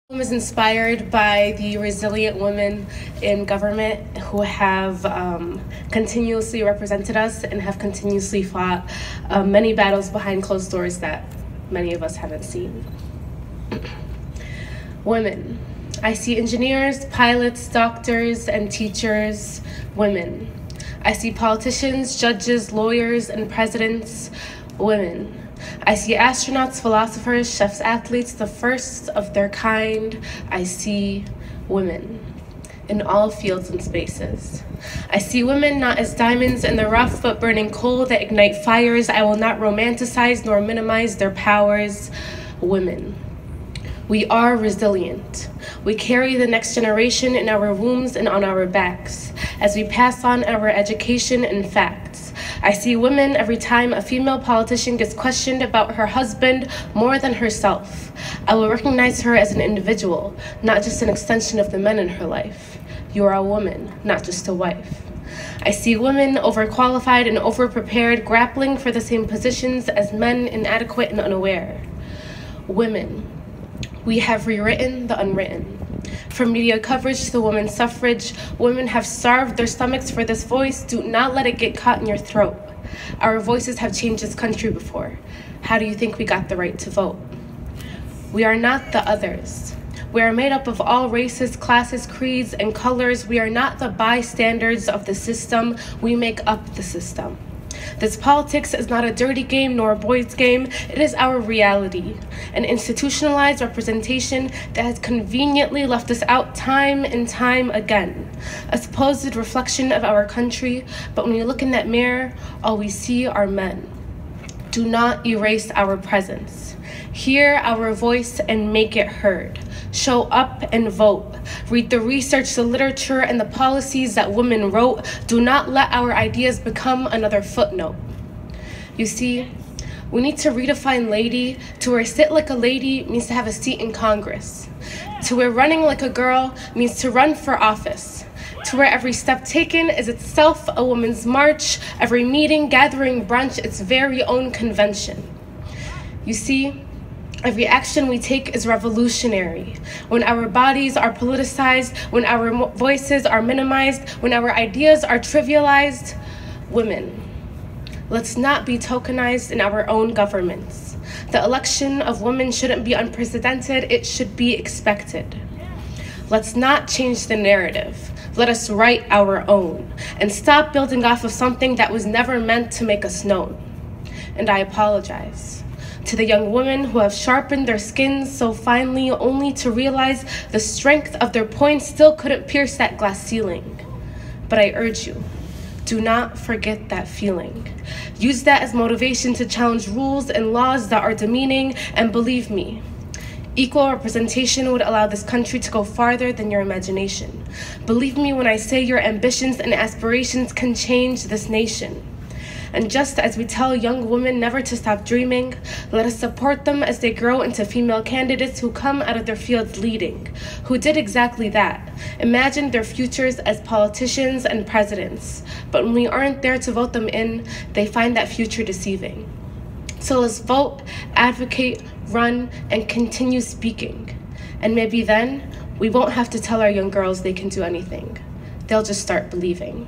Was inspired by the resilient women in government who have continuously represented us and have continuously fought many battles behind closed doors that many of us haven't seen. Women. I see engineers, pilots, doctors, and teachers, women. I see politicians, judges, lawyers, and presidents, women. I see astronauts, philosophers, chefs, athletes, the first of their kind. I see women in all fields and spaces. I see women not as diamonds in the rough, but burning coal that ignite fires. I will not romanticize nor minimize their powers. Women. We are resilient. We carry the next generation in our wombs and on our backs as we pass on our education and facts. I see women every time a female politician gets questioned about her husband more than herself. I will recognize her as an individual, not just an extension of the men in her life. You are a woman, not just a wife. I see women overqualified and overprepared, grappling for the same positions as men, inadequate and unaware. Women. We have rewritten the unwritten. From media coverage to women's suffrage, women have starved their stomachs for this voice. Do not let it get caught in your throat. Our voices have changed this country before. How do you think we got the right to vote? We are not the others. We are made up of all races, classes, creeds, and colors. We are not the bystanders of the system. We make up the system. This politics is not a dirty game nor a boys' game. It is our reality, an institutionalized representation that has conveniently left us out time and time again, a supposed reflection of our country, but when you look in that mirror, all we see are men. Do not erase our presence. Hear our voice and make it heard. Show up and vote. Read the research, the literature, and the policies that women wrote. Do not let our ideas become another footnote. You see, we need to redefine lady to where sit like a lady means to have a seat in Congress, to where running like a girl means to run for office, to where every step taken is itself a woman's march, every meeting, gathering, brunch, its very own convention. You see, every action we take is revolutionary. When our bodies are politicized, when our voices are minimized, when our ideas are trivialized, women, let's not be tokenized in our own governments. The election of women shouldn't be unprecedented, it should be expected. Let's not change the narrative. Let us write our own and stop building off of something that was never meant to make us known. And I apologize to the young women who have sharpened their skins so finely only to realize the strength of their points still couldn't pierce that glass ceiling. But I urge you, do not forget that feeling. Use that as motivation to challenge rules and laws that are demeaning, and believe me, equal representation would allow this country to go farther than your imagination. Believe me when I say your ambitions and aspirations can change this nation. And just as we tell young women never to stop dreaming, let us support them as they grow into female candidates who come out of their fields leading, who did exactly that, imagined their futures as politicians and presidents. But when we aren't there to vote them in, they find that future deceiving. So let's vote, advocate, run, and continue speaking. And maybe then, we won't have to tell our young girls they can do anything. They'll just start believing.